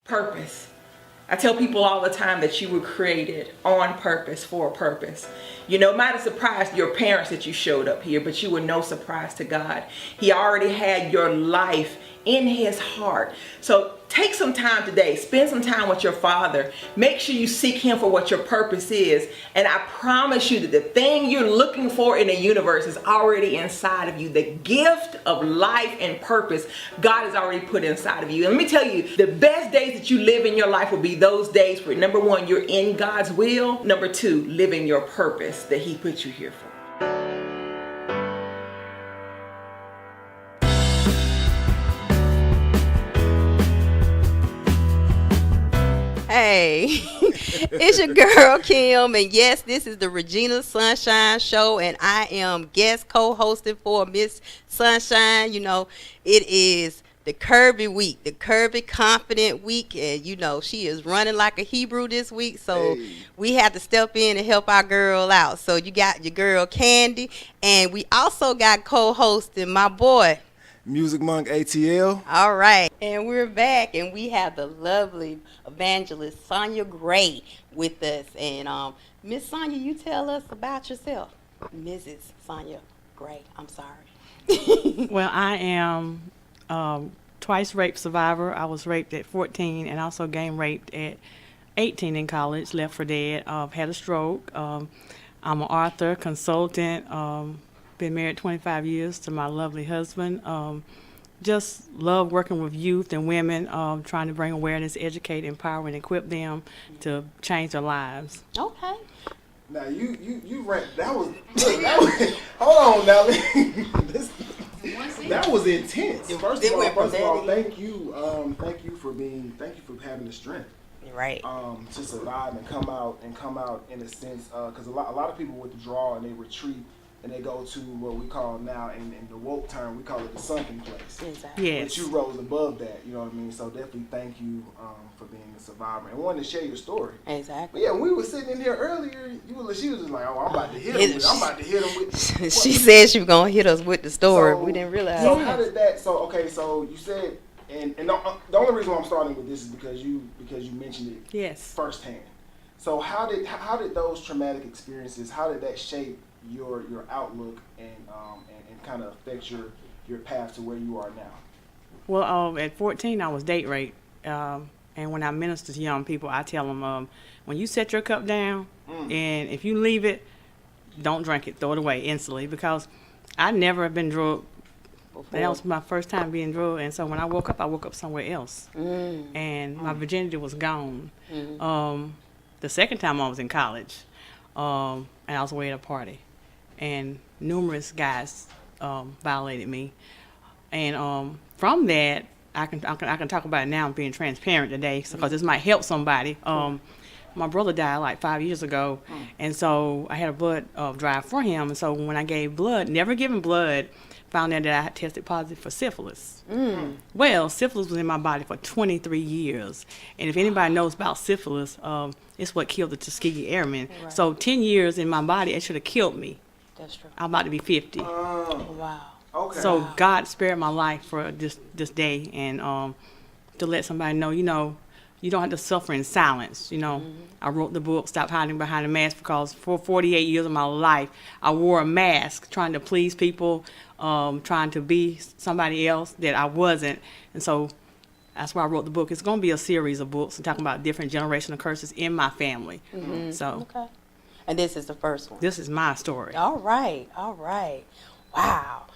Purpose. I tell people all the time that you were created on purpose for a purpose. You know, it might have surprised your parents that you showed up here, but you were no surprise to God. He already had your life in his heart. So take some time today, spend some time with your Father. Make sure you seek him for what your purpose is. And I promise you that the thing you're looking for in the universe is already inside of you. The gift of life and purpose, God has already put inside of you. And let me tell you, the best days that you live in your life will be those days where, number one, you're in God's will. Number two, living your purpose that he put you here for. Hey, it's your girl Kim, and yes, this is the Regina Sunshine Show, and I am guest co-hosting for Miss Sunshine. You know, it is the Kirby week, the Kirby Confident week, and you know, she is running like a Hebrew this week, so we had to step in and help our girl out. So you got your girl Kandie, and we also got co-hosting my boy, Monk ATL. All right, and we're back, and we have the lovely evangelist Sonya Gray with us. And Miss Sonya, you tell us about yourself. Mrs. Sonya Gray, I'm sorry. Well, I am twice rape survivor. I was raped at 14 and also gang raped at 18 in college, left for dead, had a stroke. I'm an author, consultant, been married 25 years to my lovely husband. Just love working with youth and women, trying to bring awareness, educate, empower, and equip them to change their lives. Okay. Now you ran. That was hold on now. That was intense. First of all, thank you for having the strength. Right. To survive and come out in a sense, because a lot of people withdraw and they retreat. And they go to what we call now, in the woke term, we call it the sunken place. Exactly. Yes. But you rose above that, you know what I mean? So definitely thank you for being a survivor and wanting to share your story. Exactly. But yeah, when we were sitting in here earlier, she was just like, "Oh, I'm about to hit him. I'm about to hit him with." She said she was gonna hit us with the story. We didn't realize. So how did that? So okay, so you said, and the only reason why I'm starting with this is because you mentioned it. Yes. Firsthand. So how did those traumatic experiences? How did that shape your outlook and kind of affect your path to where you are now? Well, at 14, I was date raped. And when I minister to young people, I tell them, when you set your cup down, and if you leave it, don't drink it, throw it away instantly, because I never have been drugged. That was my first time being drugged, and so when I woke up somewhere else, and my virginity was gone. The second time I was in college, and I was away at a party, and numerous guys violated me, and from that, I can talk about it now. I'm being transparent today, because this might help somebody. My brother died like 5 years ago, and so I had a blood drive for him, and so when I gave blood, never given blood, found out that I had tested positive for syphilis. Well, syphilis was in my body for 23 years, and if anybody knows about syphilis, it's what killed the Tuskegee Airmen. Right. So 10 years in my body, it should have killed me. That's true. I'm about to be 50. Wow. Okay. So God spared my life for this day, and to let somebody know, you don't have to suffer in silence. I wrote the book, Stop Hiding Behind a Mask, because for 48 years of my life, I wore a mask trying to please people, trying to be somebody else that I wasn't. And so that's why I wrote the book. It's going to be a series of books talking about different generational curses in my family. So, okay. And this is the first one. This is my story. All right. Wow.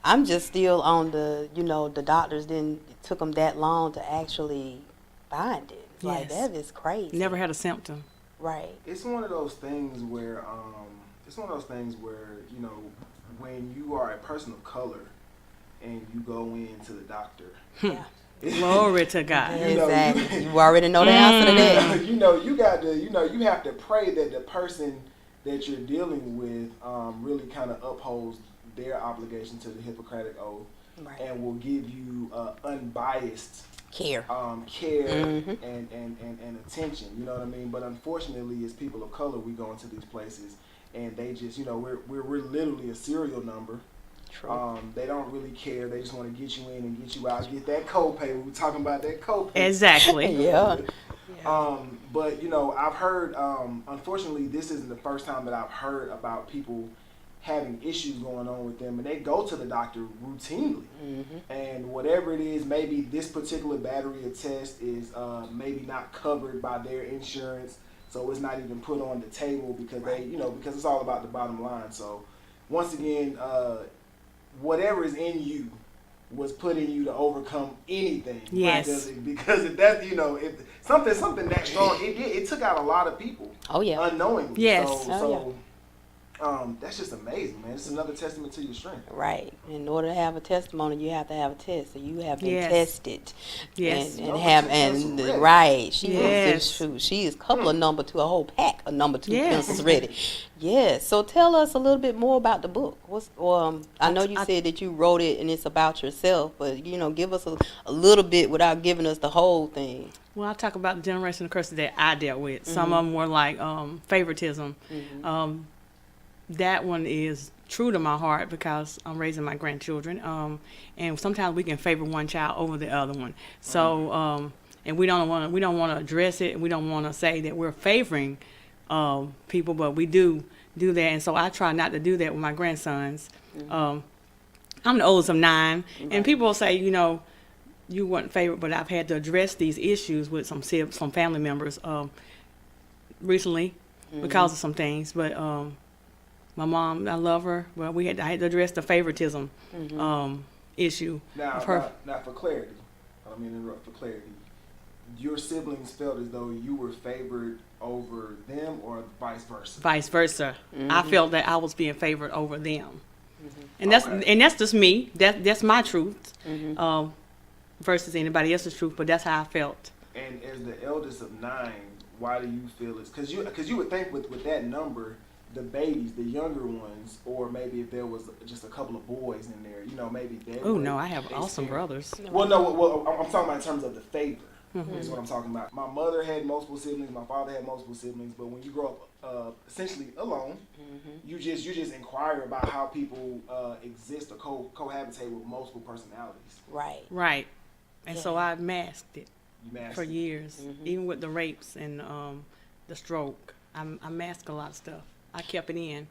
I'm just still on the doctors took them that long to actually find it. Like, Yes. that is crazy. Never had a symptom. Right. It's one of those things where when you are a person of color and you go into the doctor. Yeah. Glory to God. Exactly. You already know the answer to that. You have to pray that the person that you're dealing with really kind of upholds their obligation to the Hippocratic Oath, Right. and will give you unbiased Care. and attention. You know what I mean? But unfortunately, as people of color, we go into these places and they just, we're literally a serial number. True. They don't really care. They just want to get you in and get you out. Get that copay. We were talking about that copay. Exactly. Yeah. But you know, I've heard. Unfortunately, this isn't the first time that I've heard about people having issues going on with them, and they go to the doctor routinely. And whatever it is, maybe this particular battery of test is maybe not covered by their insurance, so it's not even put on the table because they, you know, because it's all about the bottom line. So once again, whatever is in you was put in you to overcome anything. Yes. Because if that, you know, if something that strong, it took out a lot of people. Oh yeah. Unknowingly. Yes. That's just amazing, man. It's another testament to your strength. Right. In order to have a testimony, you have to have a test. So you have been Yes. tested. Yes. And No, have but you and pencil ready. right. She Yes. she is a couple of number two, a whole pack of number two Yes. pencils ready. Yes. So tell us a little bit more about the book. I know you said that you wrote it and it's about yourself, but you know, give us a little bit without giving us the whole thing. Well, I talk about the generational curses that I dealt with. Some of them were like favoritism. That one is true to my heart because I'm raising my grandchildren, and sometimes we can favor one child over the other one. So, and we don't want to address it, and we don't want to say that we're favoring people, but we do that. And so I try not to do that with my grandsons. I'm the oldest of 9, and people will say, you know, you weren't favored, but I've had to address these issues with some family members recently because of some things, but. My mom, I love her. Well, I had to address the favoritism issue of her. Now, for clarity, I don't mean to interrupt. For clarity, your siblings felt as though you were favored over them, or vice versa. Vice versa. I felt that I was being favored over them, and that's just me. That's my truth, versus anybody else's truth. But that's how I felt. And as the eldest of 9, why do you feel it's because you would think with that number, the babies, the younger ones, or maybe if there was just a couple of boys in there, you know, maybe they. Oh no, I have awesome brothers. Well, I'm talking about in terms of the favor. Is what I'm talking about. My mother had multiple siblings. My father had multiple siblings. But when you grow up essentially alone, you just inquire about how people exist or cohabitate with multiple personalities. Right. Right, and so I masked it You master for years, even with the rapes and the stroke. I masked a lot of stuff. I kept it in.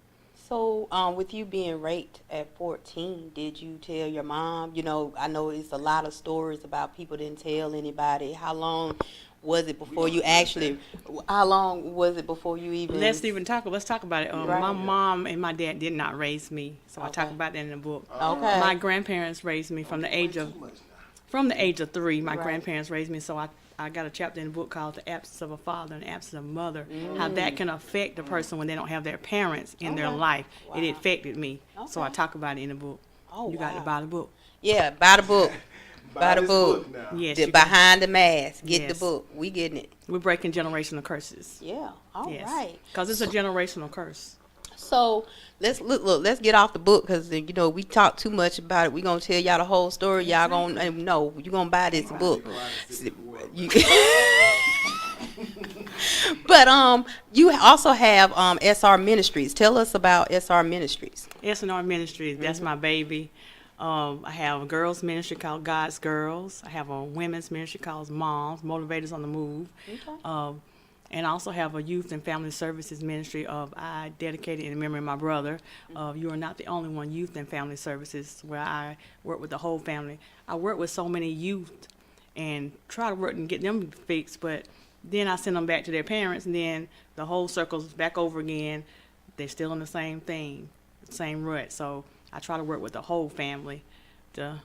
So, with you being raped at 14, did you tell your mom? You know, I know it's a lot of stories about people didn't tell anybody. How long was it before you actually? How long was it before you even? Let's talk about it. Right. My mom and my dad did not raise me, so I talk Okay. about that in the book. Okay. My grandparents raised me from the age of 3. My Right. grandparents raised me, so I got a chapter in the book called "The Absence of a Father and the Absence of a Mother." How that can affect a person when they don't have their parents in their Okay. life. Wow. It affected me, so I Okay. talk about it in the book. Oh, You got to wow. buy the book. Yeah, buy the book. Buy the this book. now. Yes, The you got- behind the mask. Get the Yes. book. We getting it. we're breaking generational curses. Yeah. All right. Yes, because it's a generational curse. So let's look. Let's get off the book because you know we talk too much about it. We gonna tell y'all the whole story. Y'all gonna no. You gonna buy this book. You- But you also have SR Ministries. Tell us about SR Ministries. S&R Ministries, that's my baby. I have a girls ministry called God's Girls. I have a women's ministry called Moms, Motivators on the Move. Okay. And I also have a youth and family services ministry I dedicated in memory of my brother. You Are Not the Only One Youth and Family Services, where I work with the whole family. I work with so many youth and try to work and get them fixed, but then I send them back to their parents, and then the whole circle's back over again. They're still in the same thing, same rut. So I try to work with the whole family to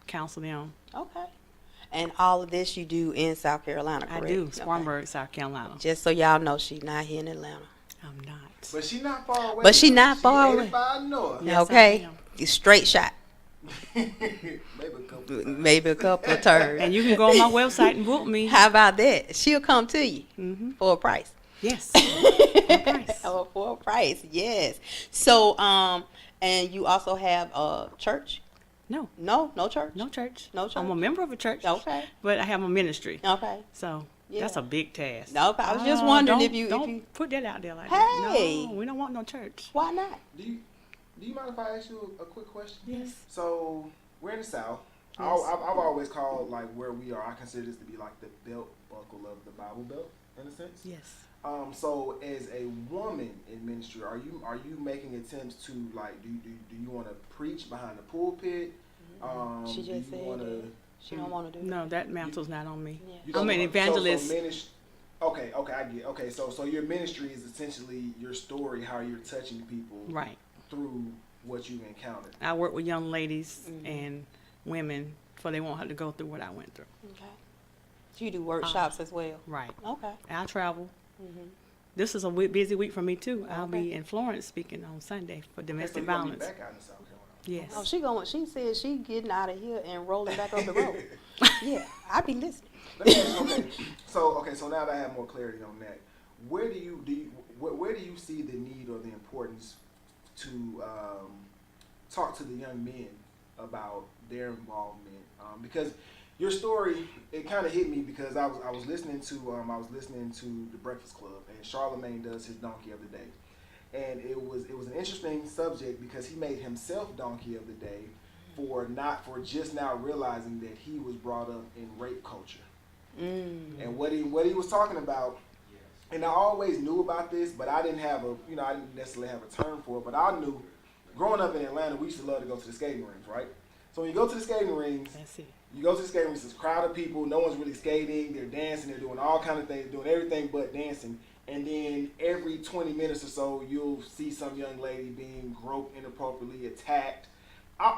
counsel them. Okay. And all of this you do in South Carolina, correct? I do, Okay. Spartanburg, South Carolina. Just so y'all know, she's not here in Atlanta. I'm not. But she not far away. But she not far away. 85 north. Yes, I Okay. am. Straight shot. Maybe a couple. Maybe a couple of turns. And you can go on my website and book me. How about that? She'll come to you for a price. Yes. Oh, for a price, yes. So, and you also have a church? No, No church? no church. No church. I'm a member of a church. Okay. But I have a ministry. Okay. So Yeah. that's a big task. No, I was just wondering don't, if you don't put that out there like Hey. that. No, we don't want no church. Why not? Do you? Do you mind if I ask you a quick question? Yes. So we're in the South. Yes. I've always called like where we are. I consider this to be like the belt buckle of the Bible Belt in a sense. Yes. So as a woman in ministry, are you making attempts to like do you want to preach behind the pulpit? She just said that she don't want to do No, that mantle's not on me. Yeah. I'm an evangelist. Okay, I get. Okay, so your ministry is essentially your story, how you're touching people Right. through what you've encountered. I work with young ladies and women for they won't have to go through what I went through. Okay. So you do workshops as well? Right. Okay. And I travel. Mm-hmm. This is a busy week for me too. I'll Okay. be in Florence speaking on Sunday for domestic So you're gonna be violence. back out in South Carolina. Yes. Oh, she said she getting out of here and rolling back up the road. Yeah, I be listening. So now that I have more clarity on that, where do you see the need or the importance to talk to the young men about their involvement? Because your story, it kind of hit me because I was listening to the Breakfast Club, and Charlemagne does his Donkey of the Day. And it was an interesting subject because he made himself Donkey of the Day for just now realizing that he was brought up in rape culture. And what he was talking about, and I always knew about this, but I didn't necessarily have a term for it, but I knew growing up in Atlanta, we used to love to go to the skating rings, right? So when you go to the skating rings, That's it. you go to the skating rings, there's a crowd of people, no one's really skating, they're dancing, they're doing all kind of things, doing everything but dancing. And then every 20 minutes or so, you'll see some young lady being groped inappropriately, attacked. My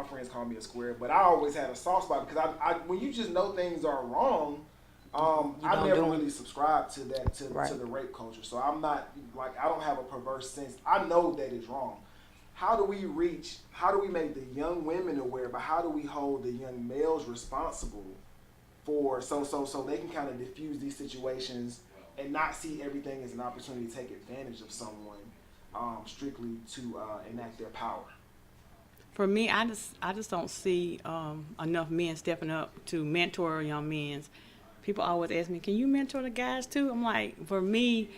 friends call me a square, but I always had a soft spot because when you just know things are wrong, I never really subscribed to that, to the rape culture. So I'm not, like, I don't have a perverse sense. I know that it's wrong. How do we make the young women aware, but how do we hold the young males responsible for, so they can kind of diffuse these situations and not see everything as an opportunity to take advantage of someone strictly to enact their power? For me, I just don't see enough men stepping up to mentor young men. People always ask me, can you mentor the guys too? I'm like, for me,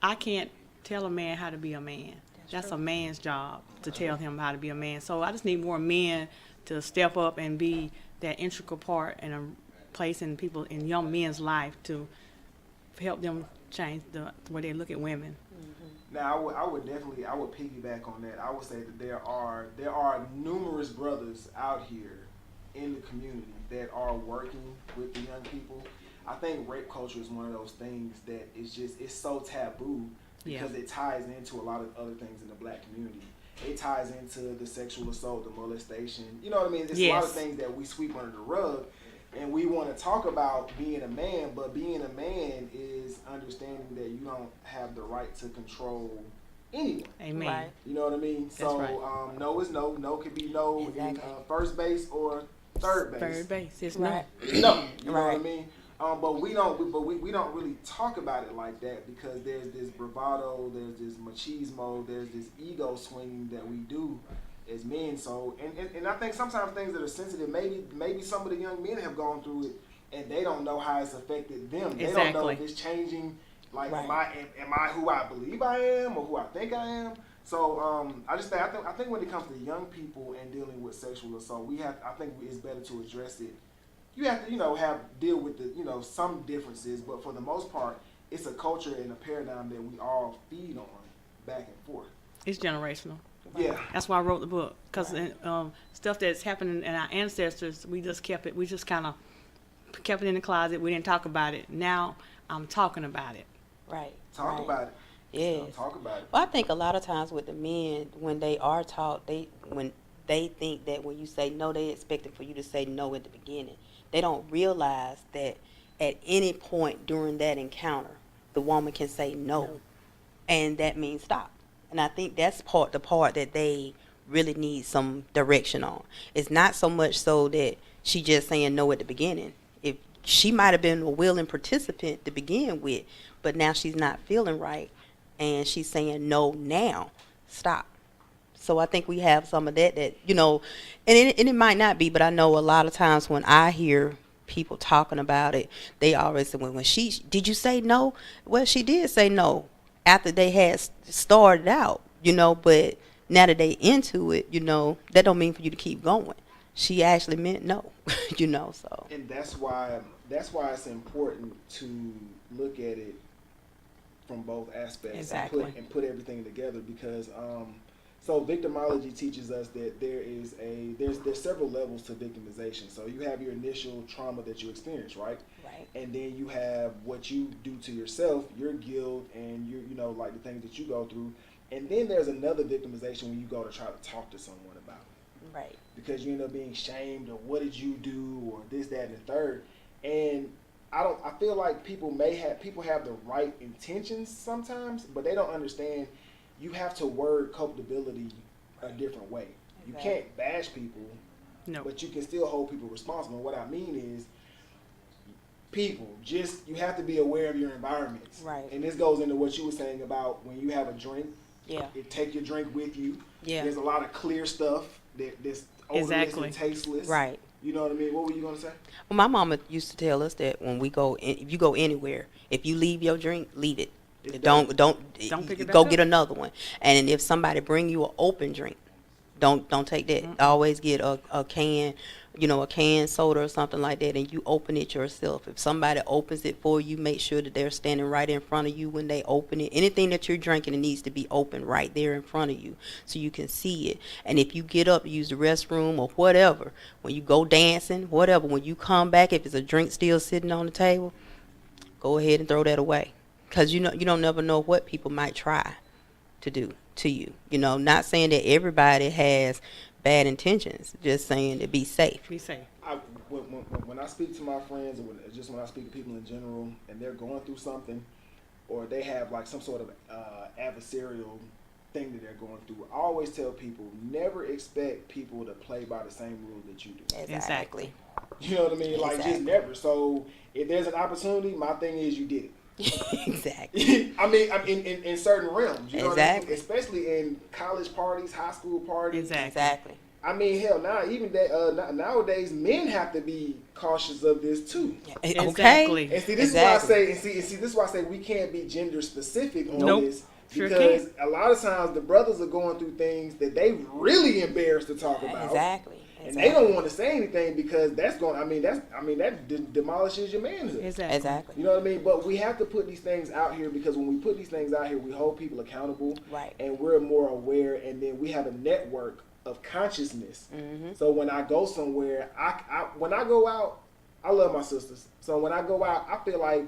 I can't tell a man how to be a man. That's a man's job to tell him how to be a man. So I just need more men to step up and be that integral part and a place in young men's life to help them change the way they look at women. Now, I would piggyback on that. I would say that there are numerous brothers out here in the community that are working with the young people. I think rape culture is one of those things that it's so taboo because it ties into a lot of other things in the black community. It ties into the sexual assault, the molestation. You know what I mean? There's a lot of things that we sweep under the rug. And we want to talk about being a man, but being a man is understanding that you don't have the right to control anyone. Amen. Right. You know what I mean? So right. No is no. No could be no in first base or third base. Third base is Right. No. You know what I mean? But we don't really talk about it like that because there's this bravado, there's this machismo, there's this ego swinging that we do as men. So and I think sometimes things that are sensitive, maybe some of the young men have gone through it and they don't know how it's affected them. They don't know if it's changing. Like, am I who I believe I am or who I think I am? So I think when it comes to young people and dealing with sexual assault, I think it's better to address it. You have to deal with some differences, but for the most part, it's a culture and a paradigm that we all feed on back and forth. It's generational. Yeah. That's why I wrote the book, because stuff that's happening in our ancestors, we just kind of kept it in the closet. We didn't talk about it. Now I'm talking about it. Right. Talk about it. Yes. Talk about it. Well, I think a lot of times with the men, when they are taught, when they think that when you say no, they expecting for you to say no at the beginning. They don't realize that at any point during that encounter, the woman can say no, and that means stop. And I think that's the part that they really need some direction on. It's not so much so that she just saying no at the beginning. If she might have been a willing participant to begin with, but now she's not feeling right, and she's saying no now, stop. So I think we have some of that and it might not be, but I know a lot of times when I hear people talking about it, they always say, when did you say no? Well, she did say no after they had started out, you know, but now that they into it, you know, that don't mean for you to keep going. She actually meant no, you know, so. And that's why it's important to look at it from both aspects. Exactly. and put everything together, because so victimology teaches us that there's several levels to victimization. So you have your initial trauma that you experience, right? Right. And then you have what you do to yourself, your guilt, and your, you know, like the things that you go through. And then there's another victimization when you go to try to talk to someone about it. Right. Because you end up being shamed, or what did you do, or this, that, and the third. And I feel like people have the right intentions sometimes, but they don't understand you have to word culpability a different way. You can't bash people, but you can still hold people responsible. What I mean is, people, you have to be aware of your environments. Right. And this goes into what you were saying about when you have a drink, take your drink with you. Yeah. There's a lot of clear stuff that's odorless and tasteless. Right. You know what I mean? What were you going to say? Well, my mama used to tell us that when we go, if you go anywhere, if you leave your drink, leave it. Don't pick it go back get up. another one. And if somebody bring you an open drink, don't take that. Always get a can, you know, a canned soda or something like that, and you open it yourself. If somebody opens it for you, make sure that they're standing right in front of you when they open it. Anything that you're drinking, it needs to be open right there in front of you so you can see it. And if you get up, use the restroom or whatever, when you go dancing, whatever, when you come back, if it's a drink still sitting on the table, go ahead and throw that away. Because you don't never know what people might try to do to you. You know, not saying that everybody has bad intentions, just saying to be safe. Be safe. When I speak to my friends, or when I speak to people in general, and they're going through something, or they have like some sort of adversarial thing that they're going through, I always tell people, never expect people to play by the same rules that you do. Exactly. You know what I mean? Like, just never. So if there's an opportunity, my thing is you did it. Exactly. I mean, in certain realms, you know what I mean? Exactly. Especially in college parties, high school parties. Exactly. I mean, hell, now even that nowadays, men have to be cautious of this too. Okay. And see, this is why I say, this is why I say we can't be gender specific on this, Sure because can't. a lot of times the brothers are going through things that they really embarrassed to talk about. Exactly. And they don't want to say anything because that's going. That demolishes your manhood. Exactly. You know what I mean? But we have to put these things out here, because when we put these things out here, we hold people accountable. Right. And we're more aware, and then we have a network of consciousness. Mm-hmm. So when I go somewhere, when I go out, I love my sisters. So when I go out, I feel like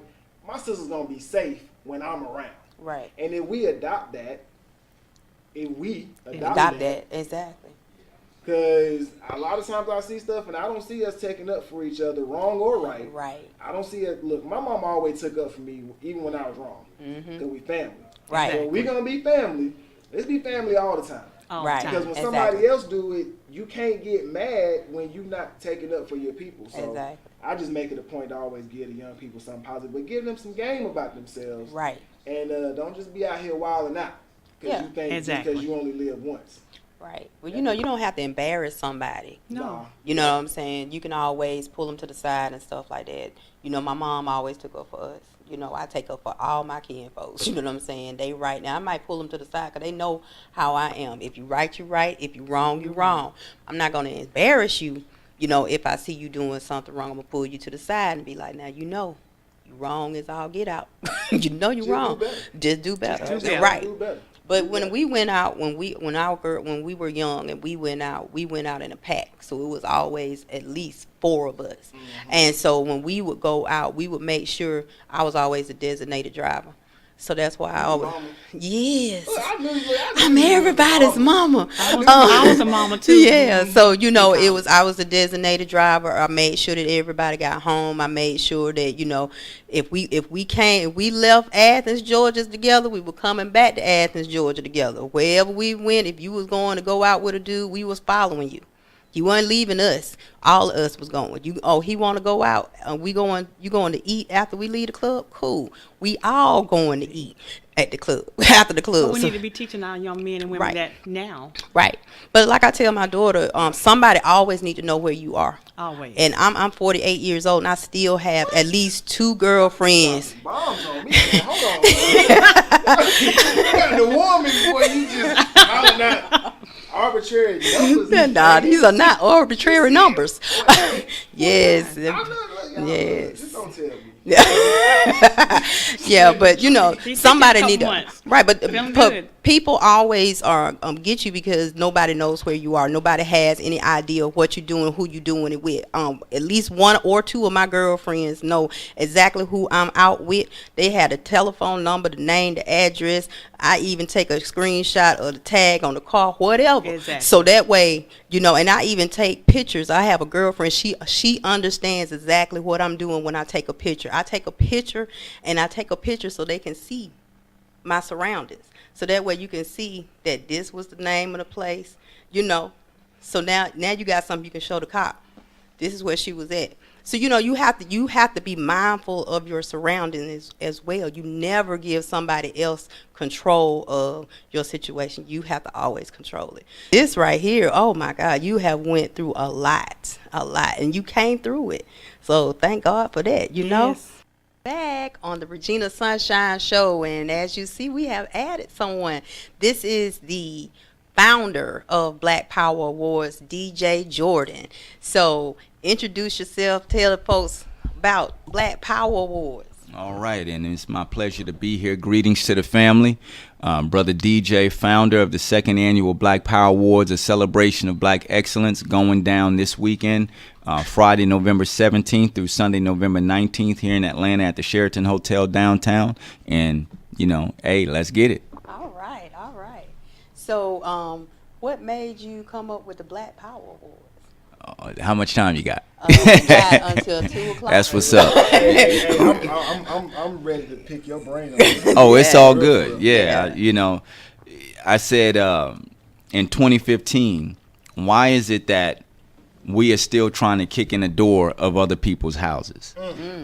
my sister's gonna be safe when I'm around. Right. And if we adopt that, Exactly. Because a lot of times I see stuff and I don't see us taking up for each other, wrong or right. Right. I don't see it. Look, my mom always took up for me, even when I was wrong. Mm-hmm. Because we family. Right. So we're going to be family. Let's be family all the time. Right. Because when somebody else do it, you can't get mad when you're not taking up for your people. So I just make it a point to always give the young people something positive, but give them some game about themselves. Right. And don't just be out here wilding out. Because you think because you only live once. Right. Well, you know, you don't have to embarrass somebody. No. You know what I'm saying? You can always pull them to the side and stuff like that. You know, my mom always took up for us. You know, I take up for all my kin folks. You know what I'm saying? They right now. I might pull them to the side because they know how I am. If you right, you right. If you wrong, you wrong. I'm not going to embarrass you. You know, if I see you doing something wrong, I'm going to pull you to the side and be like, now, you know, you wrong as all get out. You know you wrong. Just do better. Right. Do better. But when we went out, when we were young and we went out in a pack. So it was always at least 4 of us. Mm-hmm. And so when we would go out, we would make sure I was always a designated driver. So that's why I always, yes, I'm everybody's mama. I was a mama too. Yeah, so you know, I was the designated driver. I made sure that everybody got home. I made sure that, you know, if we left Athens, Georgia together, we were coming back to Athens, Georgia together. Wherever we went, if you was going to go out with a dude, we was following you. You weren't leaving us. All of us was going. He want to go out. You going to eat after we leave the club? Cool. We all going to eat at the club, after the club. So we need to be teaching our young men and women that now. Right. But like I tell my daughter, somebody always need to know where you are. Always. And I'm 48 years old, and I still have at least 2 girlfriends. Bombs on me. Hold on. You got the woman, boy. You just... arbitrary numbers. Nah, these are not arbitrary numbers. Yes. Yes. Just don't tell me. Yeah, but somebody need to months. right. But Feeling good. people always are get you because nobody knows where you are. Nobody has any idea of what you're doing, who you're doing it with. At least one or two of my girlfriends know exactly who I'm out with. They had a telephone number, the name, the address. I even take a screenshot of the tag on the car, whatever. Exactly. So that way, and I even take pictures. I have a girlfriend. She understands exactly what I'm doing when I take a picture. I take a picture so they can see my surroundings. So that way you can see that this was the name of the place, So now you got something you can show the cop. This is where she was at. So you have to be mindful of your surroundings as well. You never give somebody else control of your situation. You have to always control it. This right here, oh my God, you have went through a lot, and you came through it. So thank God for that. Yes. Back on the Regina Sunshine Show, and as you see, we have added someone. This is the founder of Black Power Awards, DJ Jordan. So introduce yourself, tell the folks about Black Power Awards. All right, and it's my pleasure to be here. Greetings to the family. Brother DJ, founder of the second annual Black Power Awards, a celebration of black excellence going down this weekend, Friday, November 17th through Sunday, November 19th here in Atlanta at the Sheraton Hotel downtown. And, hey, let's get it. All right. So what made you come up with the Black Power Awards? How much time you got? We got until 2 o'clock. That's what's up. Hey, I'm ready to pick your brain on this. Oh, it's all good. Yeah. I said in 2015, why is it that we are still trying to kick in the door of other people's houses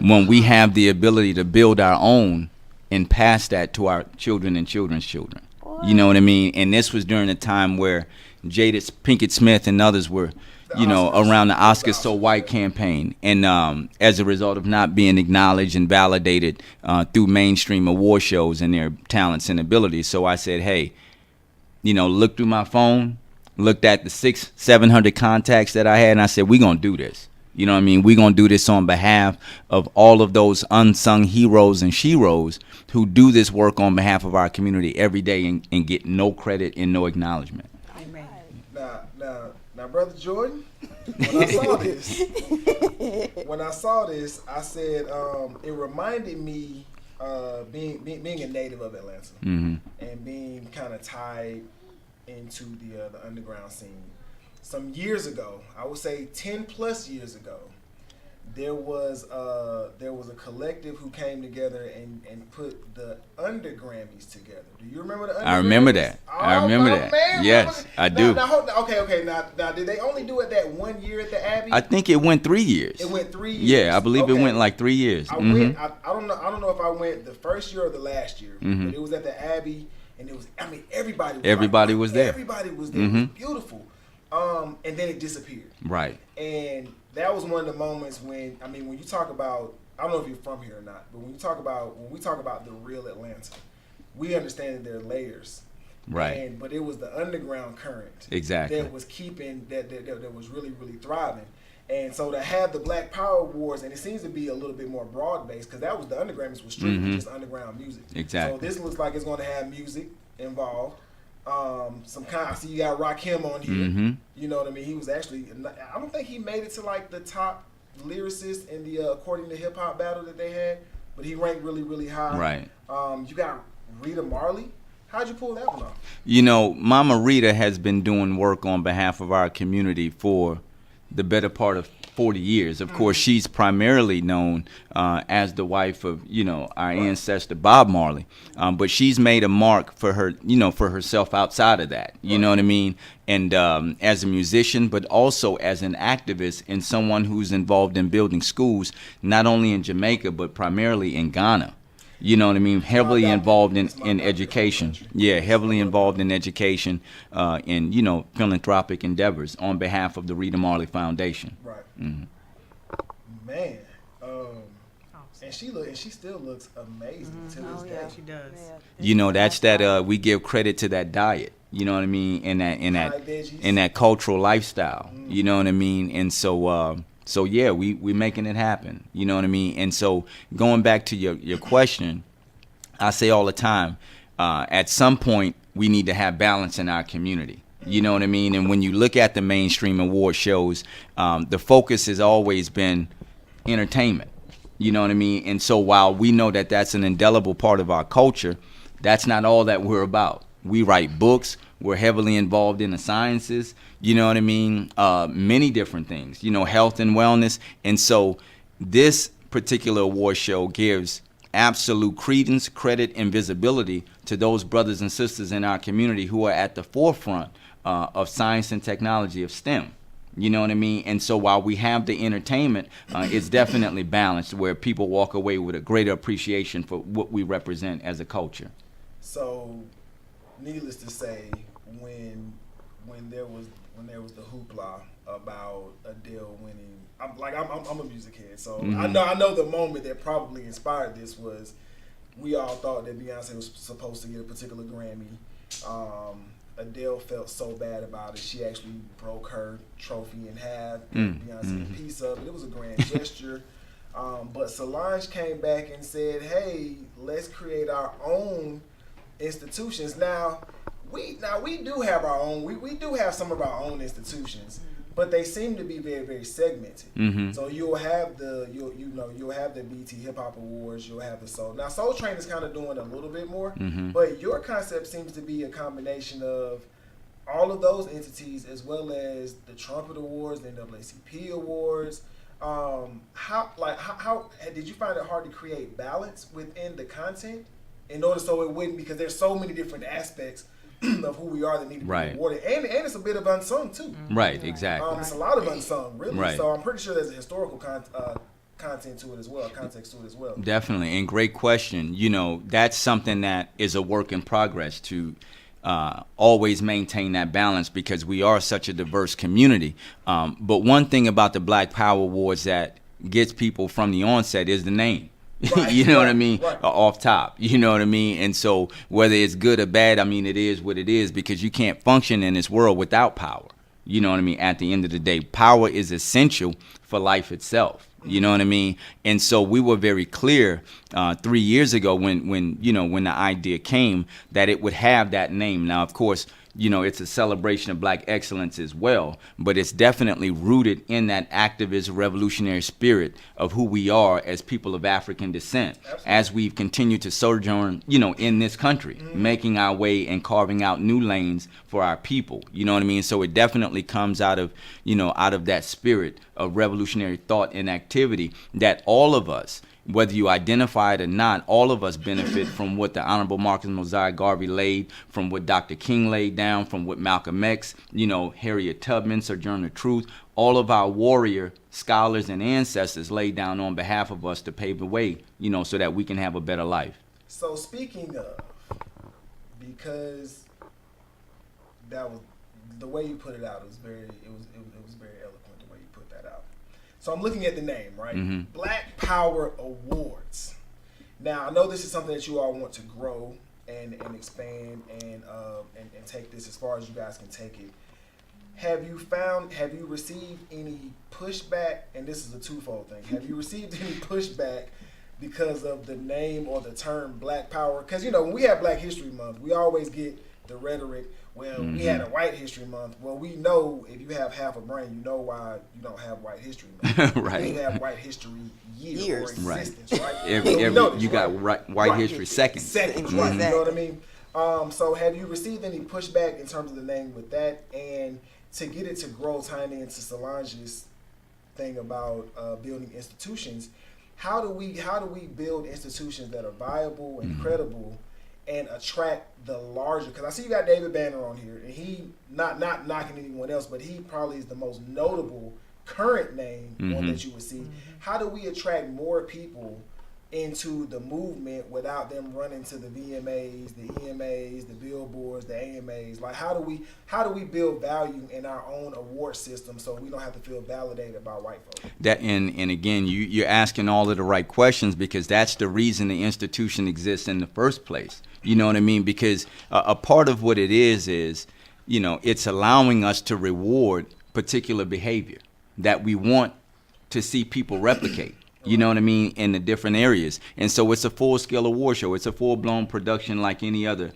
when we have the ability to build our own and pass that to our children and children's children? You know what I mean? And this was during a time where Jada Pinkett Smith and others were around the Oscars So White campaign. And as a result of not being acknowledged and validated through mainstream award shows and their talents and abilities. So I said, hey, looked through my phone, looked at the 600-700 contacts that I had, and I said, we're going to do this. You know what I mean? We're going to do this on behalf of all of those unsung heroes and sheroes who do this work on behalf of our community every day and get no credit and no acknowledgement. Amen. Now, Brother Jordan, when I saw this, I said it reminded me being a native of Atlanta and being kind of tied into the underground scene. Some years ago, I would say 10 plus years ago, there was a collective who came together and put the Under-Grammys together. Do you remember the Under-Grammys? I remember that. Man, Yes, I do. Now, did they only do it that 1 year at the Abbey? I think it went 3 years. It went 3 years. Yeah, I believe it went like 3 years. I went. I don't know if I went the first year or the last year, but it was at the Abbey, and it was. I mean, everybody was there. Everybody was there. It was beautiful. And then it disappeared. Right. And that was one of the moments when you talk about, I don't know if you're from here or not, but when we talk about the real Atlanta, we understand that there are layers. Right. But it was the underground current. Exactly. That was keeping that was really, really thriving. And so to have the Black Power Awards, and it seems to be a little bit more broad based, because that was the Under-Grammys was strictly just underground music. Exactly. So this looks like it's going to have music involved. I see you got Rakim on here. You know what I mean? He was actually, I don't think he made it to like the top lyricist in the according to hip hop battle that they had, but he ranked really, really high. Right. You got Rita Marley. How'd you pull that one off? Mama Rita has been doing work on behalf of our community for the better part of 40 years. Of course, she's primarily known as the wife of, our ancestor Bob Marley. But she's made a mark for her, for herself outside of that. You know what I mean? And as a musician, but also as an activist and someone who's involved in building schools, not only in Jamaica, but primarily in Ghana. You know what I mean? Heavily involved in education. Yeah, heavily involved in education and, philanthropic endeavors on behalf of the Rita Marley Foundation. Right. Man. And she still looks amazing to this day. She does. That's that we give credit to that diet. You know what I mean? In veggies. that cultural lifestyle. You know what I mean? And so yeah, we making it happen. You know what I mean? And so going back to your question, I say all the time, at some point we need to have balance in our community. You know what I mean? And when you look at the mainstream award shows, the focus has always been entertainment. You know what I mean? And so while we know that that's an indelible part of our culture, that's not all that we're about. We write books. We're heavily involved in the sciences. You know what I mean? Many different things, you know, health and wellness. And so this particular award show gives absolute credence, credit, and visibility to those brothers and sisters in our community who are at the forefront of science and technology, of STEM. You know what I mean? And so while we have the entertainment, it's definitely balanced where people walk away with a greater appreciation for what we represent as a culture. So, needless to say, when there was the hoopla about Adele winning, I'm a music head, so I know the moment that probably inspired this was we all thought that Beyonce was supposed to get a particular Grammy. Adele felt so bad about it. She actually broke her trophy in half. Beyonce a piece of it. It was a grand gesture. But Solange came back and said, hey, let's create our own institutions. Now we do have our own. We do have some of our own institutions, but they seem to be very, very segmented. So you'll have the BET Hip Hop Awards. You'll have the Soul. Now Soul Train is kind of doing a little bit more, but your concept seems to be a combination of all of those entities as well as the Trumpet Awards, the NAACP Awards. How did you find it hard to create balance within the content in order so it wouldn't, because there's so many different aspects of who we are that need to be rewarded, and it's a bit of unsung too. Right, exactly. It's a lot of unsung, really. Right. So I'm pretty sure there's a historical content to it as well, context to it as well. Definitely, and great question. You know, that's something that is a work in progress to always maintain that balance because we are such a diverse community. But one thing about the Black Power Awards that gets people from the onset is the name. Right, you know what I mean? Right. Off top, you know what I mean? And so whether it's good or bad, I mean, it is what it is because you can't function in this world without power. You know what I mean? At the end of the day, power is essential for life itself. You know what I mean? And so we were very clear 3 years ago when the idea came that it would have that name. Now, of course, you know, it's a celebration of Black excellence as well, but it's definitely rooted in that activist revolutionary spirit of who we are as people of African descent. Absolutely. As we've continued to sojourn, you know, in this country, making our way and carving out new lanes for our people. You know what I mean? So it definitely comes out of that spirit of revolutionary thought and activity that all of us, whether you identify it or not, all of us benefit from what the Honorable Marcus Mosiah Garvey laid, from what Dr. King laid down, from what Malcolm X, Harriet Tubman, Sojourner Truth, all of our warrior scholars and ancestors laid down on behalf of us to pave the way, so that we can have a better life. So speaking of, because that was the way you put it out, it was very eloquent the way you put that out. So I'm looking at the name, right? Black Power Awards. Now I know this is something that you all want to grow and expand and take this as far as you guys can take it. Have you received any pushback? And this is a twofold thing. Have you received any pushback because of the name or the term Black Power? Because when we have Black History Month, we always get the rhetoric. Well, we had a White History Month. Well, we know if you have half a brain, you know why you don't have White History Month. Right. You have White History Year or existence, right? You got White History Seconds. Seconds, right. You know what I mean? So have you received any pushback in terms of the name with that? And to get it to grow tiny into Solange's thing about building institutions, how do we build institutions that are viable and credible and attract the larger? Because I see you got David Banner on here, and he not knocking anyone else, but he probably is the most notable current name one that you would see. How do we attract more people into the movement without them running to the VMAs, the EMAs, the billboards, the AMAs? Like, how do we build value in our own award system so we don't have to feel validated by white folks? That and again, you're asking all of the right questions, because that's the reason the institution exists in the first place. You know what I mean? Because a part of what it is, it's allowing us to reward particular behavior that we want to see people replicate. You know what I mean, in the different areas. And so it's a full-scale award show. It's a full-blown production like any other,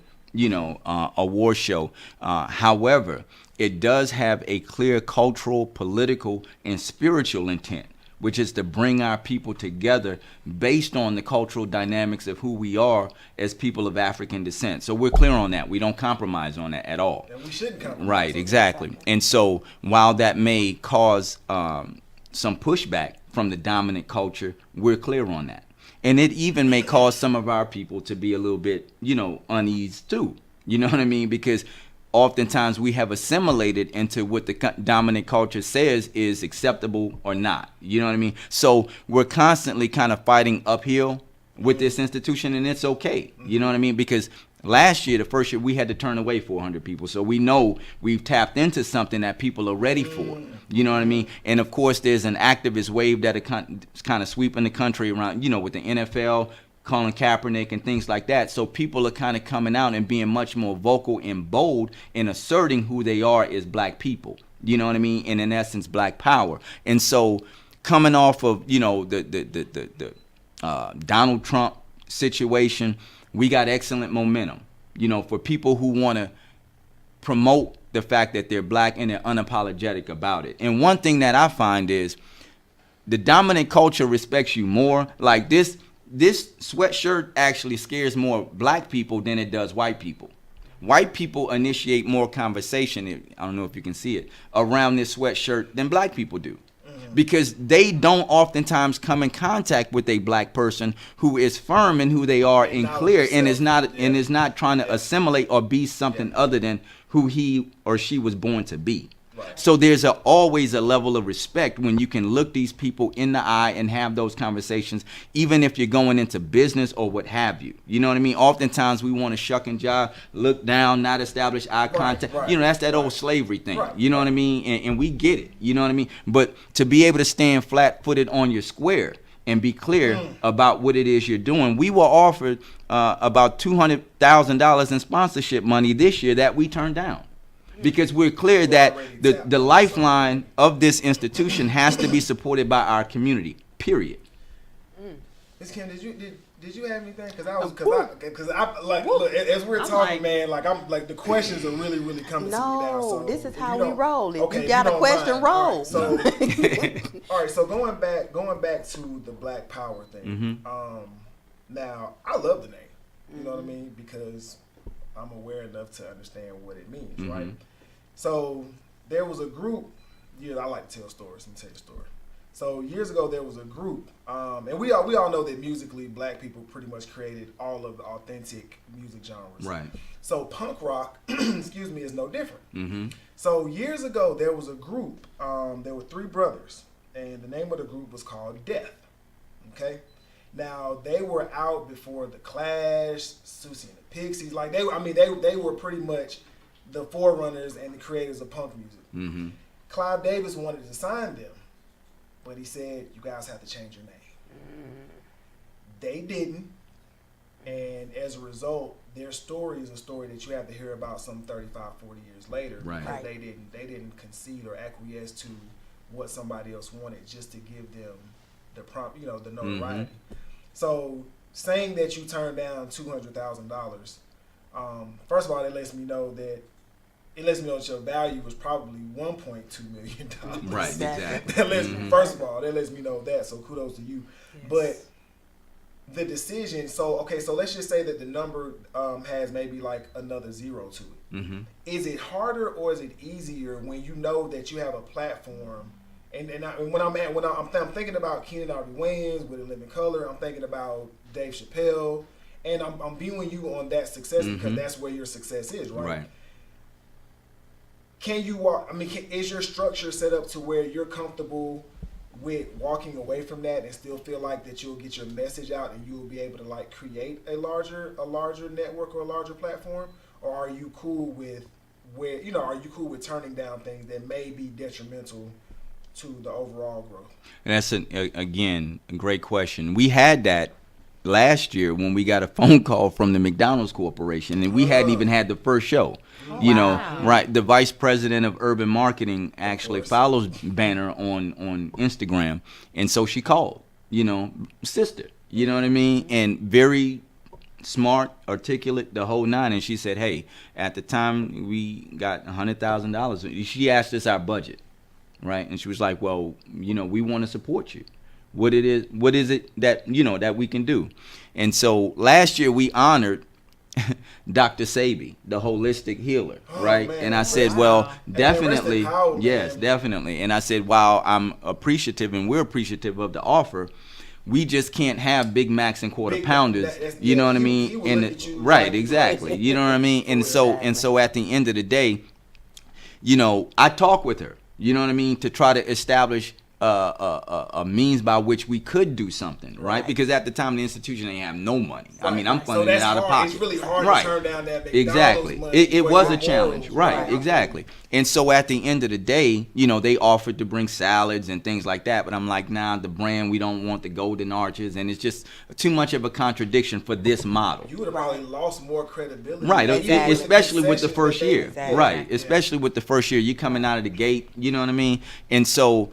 award show. However, it does have a clear cultural, political, and spiritual intent, which is to bring our people together based on the cultural dynamics of who we are as people of African descent. So we're clear on that. We don't compromise on that at all. And we shouldn't compromise. Right, exactly. And so while that may cause some pushback from the dominant culture, we're clear on that. And it even may cause some of our people to be a little bit, uneasy too. You know what I mean? Because oftentimes we have assimilated into what the dominant culture says is acceptable or not. You know what I mean? So we're constantly kind of fighting uphill with this institution, and it's okay. You know what I mean? Because last year, the first year, we had to turn away 400 people. So we know we've tapped into something that people are ready for. You know what I mean? And of course, there's an activist wave that is kind of sweeping the country around, with the NFL, Colin Kaepernick and things like that. So people are kind of coming out and being much more vocal and bold in asserting who they are as black people. You know what I mean? And in essence, black power. And so coming off of, the Donald Trump situation, we got excellent momentum, for people who want to promote the fact that they're black and they're unapologetic about it. And one thing that I find is the dominant culture respects you more. Like this sweatshirt actually scares more black people than it does white people. White people initiate more conversation, I don't know if you can see it, around this sweatshirt than black people do. Because they don't oftentimes come in contact with a black person who is firm in who they are and clear and is not trying to assimilate or be something other than who he or she was born to be. Right. So there's always a level of respect when you can look these people in the eye and have those conversations, even if you're going into business or what have you. You know what I mean? Oftentimes we want to shuck and jive, look down, not establish eye contact. Right. That's that old slavery thing. Right. You know what I mean? And we get it. You know what I mean? But to be able to stand flat-footed on your square and be clear about what it is you're doing. We were offered about $200,000 in sponsorship money this year that we turned down. Because we're clear that the lifeline of this institution has to be supported by our community. Period. Ms. Kim, did you have anything? Because I look, as we're talking, man, I'm like the questions are really coming to me now. So this is how we roll. If okay, you got a question, roll. All right, so going back to the Black Power thing. Now I love the name. You know what I mean? Because I'm aware enough to understand what it means, right? So there was a group. I like to tell stories. Let me tell you a story. So years ago, there was a group, and we all know that musically, black people pretty much created all of the authentic music genres. Right. So punk rock, is no different. So years ago, there was a group. There were three brothers, and the name of the group was called Death. Okay. Now they were out before the Clash, Susie and the Pixies. Like they were pretty much the forerunners and the creators of punk music. Clive Davis wanted to sign them, but he said, "You guys have to change your name." They didn't, and as a result, their story is a story that you have to hear about some 35, 40 years later. Right. Because they didn't concede or acquiesce to what somebody else wanted just to give them the the notoriety. So saying that you turned down $200,000, first of all, it lets me know that your value was probably $1.2 million. Right, exactly. First of all, that lets me know that. So kudos to you. Yes. But the decision. So let's just say that the number has maybe like another zero to it. Is it harder or is it easier when you know that you have a platform? And when I'm thinking about Keenan Ivory Wayans with A Living Color, I'm thinking about Dave Chappelle, and I'm viewing you on that success because that's where your success is, right? Right. Can you walk? Is your structure set up to where you're comfortable with walking away from that and still feel like that you'll get your message out and you'll be able to like create a larger network or a larger platform? Or are you cool with turning down things that may be detrimental to the overall growth? And that's again a great question. We had that last year when we got a phone call from the McDonald's Corporation, and we hadn't even had the first show. You know, right? The vice president of urban marketing actually follows Banner on Instagram, and so she called. You know, sister. You know what I mean? And very smart, articulate, the whole nine. And she said, "Hey, at the time we got $100,000. She asked us our budget, right? And she was like, well, you know, we want to support you. What is it that, you know, that we can do?" And so last year we honored Dr. Sabi, the holistic healer, right? Man, and I said, well, definitely, yes, definitely. And I said, while I'm appreciative and we're appreciative of the offer, we just can't have Big Macs and quarter pounders, you know what I mean? And right, exactly, you know what I mean? And so at the end of the day, you know, I talk with her, you know what I mean, to try to establish a means by which we could do something, right? Because at the time the institution didn't have no money. I mean, I'm funding it out of pocket. It's really hard to turn down that McDonald's exactly. money. It was a challenge, right? Exactly. And so at the end of the day, you know, they offered to bring salads and things like that, but I'm like, nah, the brand, we don't want the golden arches, and it's just too much of a contradiction for this model. You would have probably lost more credibility, right? Especially with the first year, right? Yeah. Especially with the first year, you coming out of the gate, you know what I mean? And so,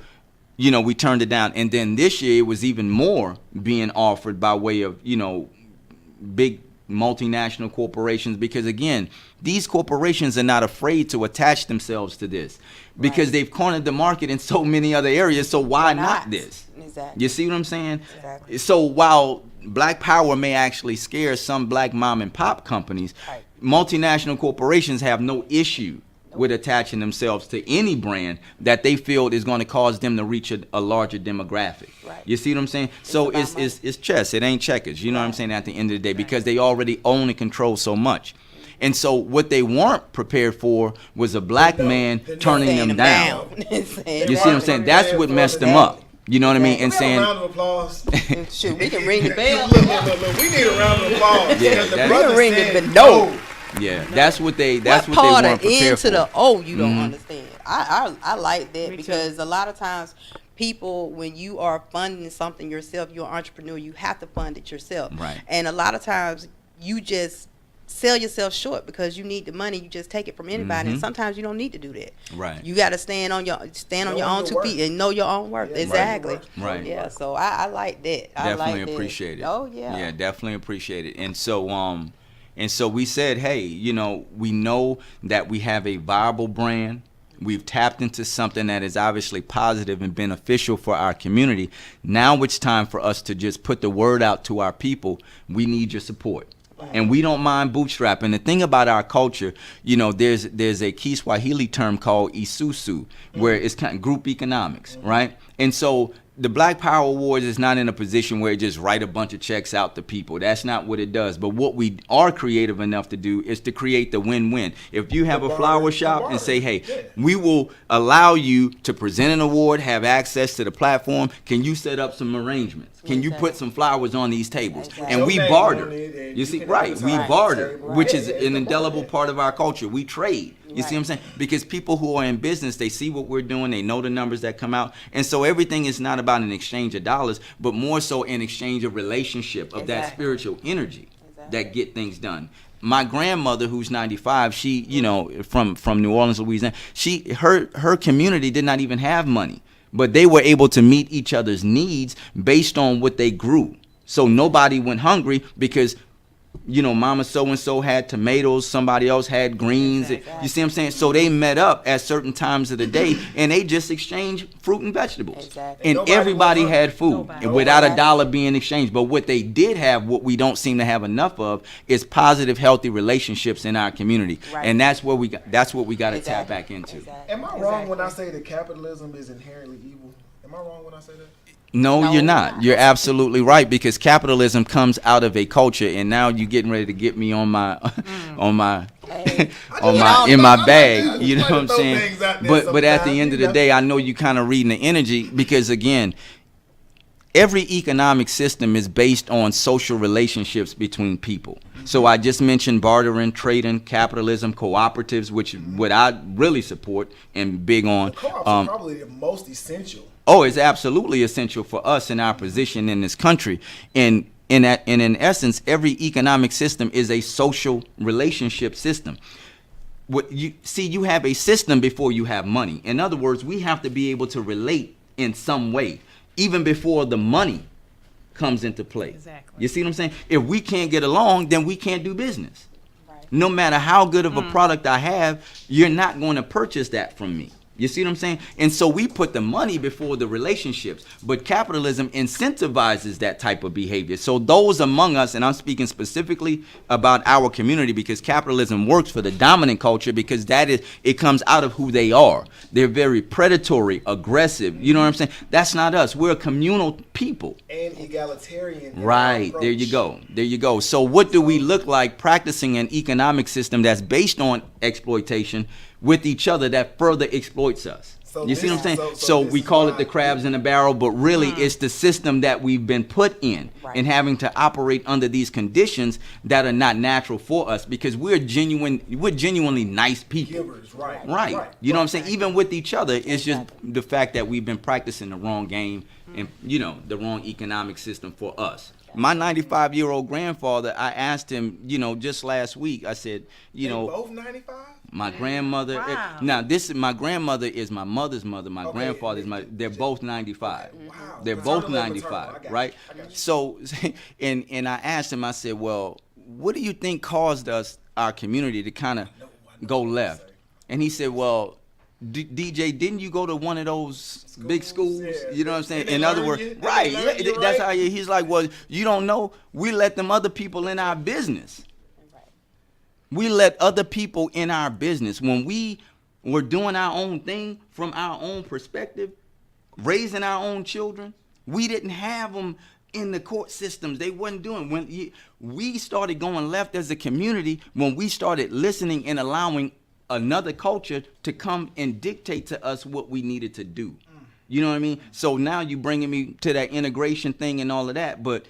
you know, we turned it down. And then this year it was even more being offered by way of, you know, big multinational corporations, because again, these corporations are not afraid to attach themselves to this because they've cornered the market in so many other areas. So why not this? Exactly. You see what I'm saying? Exactly. So while Black Power may actually scare some black mom and pop companies, multinational corporations have no issue with attaching themselves to any brand that they feel is going to cause them to reach a larger demographic. Right. You see what I'm saying? So it's chess. It ain't checkers. You know what I'm saying? At the end of the day, because they already own and control so much. And so what they weren't prepared for was a black man turning them down. You see what I'm saying? That's what messed them up. You know what I mean? And saying, a round of applause. Shoot, we can ring the bell. Look, we need a round of applause. Yeah, the we brother can ring said the no. Yeah, that's what they weren't part of prepared N for. to the O you don't understand. I like that because a lot of times people, when you are funding something yourself, you're an entrepreneur, you have to fund it yourself. Right. And a lot of times you just sell yourself short because you need the money. You just take it from anybody, and sometimes you don't need to do that. Right. You got to stand on your own 2 feet and know your own worth. Yeah, exactly. Right. Yeah. So I like that. Definitely appreciate it. Oh yeah. Yeah, definitely appreciate it. And so we said, hey, you know, we know that we have a viable brand. We've tapped into something that is obviously positive and beneficial for our community. Now it's time for us to just put the word out to our people. We need your support. And we don't mind bootstrapping. The thing about our culture, you know, there's a Kiswahili term called isusu, where it's kind of group economics, right? And so the Black Power Awards is not in a position where it just write a bunch of checks out to people. That's not what it does. But what we are creative enough to do is to create the win-win. If you have a flower shop and say, hey, we will allow you to present an award, have access to the platform, can you set up some arrangements? Can you put some flowers on these tables? And we barter. You see, right, we barter, which is an indelible part of our culture. We trade. You see what I'm saying? Because people who are in business, they see what we're doing, they know the numbers that come out. And so everything is not about an exchange of dollars, but more so an exchange of relationship, of that spiritual energy that get things done. My grandmother, who's 95, she, you know, from New Orleans, Louisiana, her community did not even have money, but they were able to meet each other's needs based on what they grew. So nobody went hungry because, you know, mama so-and-so had tomatoes, somebody else had greens. Exactly. You see what I'm saying? So they met up at certain times of the day and they just exchanged fruit and vegetables. Exactly. And everybody had food without a dollar being exchanged. But what they did have, what we don't seem to have enough of, is positive, healthy relationships in our community. Right. And that's what we got to tap back into. Exactly. Am I wrong when I say that capitalism is inherently evil? Am I wrong when I say that? No, you're not. You're absolutely right, because capitalism comes out of a culture, and now you're getting ready to get me on my on my in my bag. You know what I'm throw saying? things out there But at the sometimes, end of the day, I know you kind of reading the energy, because again, every economic system is based on social relationships between people. So I just mentioned bartering, trading, capitalism, cooperatives, which what I really support and big on. Co-ops are probably the most essential. Oh, it's absolutely essential for us in our position in this country. And in essence, every economic system is a social relationship system. What you have a system before you have money. In other words, we have to be able to relate in some way, even before the money comes into play. Exactly. You see what I'm saying? If we can't get along, then we can't do business. Right. No matter how good of a product I have, you're not going to purchase that from me. You see what I'm saying? And so we put the money before the relationships, but capitalism incentivizes that type of behavior. So those among us, and I'm speaking specifically about our community, because capitalism works for the dominant culture, because it comes out of who they are. They're very predatory, aggressive. You know what I'm saying? That's not us. We're a communal people. And egalitarian. Right. There you go. There you go. So what do we look like practicing an economic system that's based on exploitation with each other that further exploits us? You see what I'm saying? So we call it the crabs in a barrel, but really it's the system that we've been put in, and having to operate under these conditions that are not natural for us, because we're genuinely nice people. Givers, right. You know what I'm saying? Even with each other, it's just the fact that we've been practicing the wrong game and, the wrong economic system for us. My 95-year-old grandfather, I asked him, just last week, I said, They both 95? My grandmother. Wow. Now, my grandmother is my mother's mother. My grandfather is they're both 95. Wow. They're both 95, right? So, and I asked him, I said, well, what do you think caused our community to kind of go left? And he said, well, DJ, didn't you go to one of those big schools? Yeah. You know what I'm saying? They In other learn words, you? They right. learn you, That's right? how he's like, well, you don't know. We let them other people in our business. We let other people in our business. When we were doing our own thing from our own perspective, raising our own children, we didn't have them in the court systems. They wasn't doing. We started going left as a community when we started listening and allowing another culture to come and dictate to us what we needed to do. You know what I mean? So now you bringing me to that integration thing and all of that, but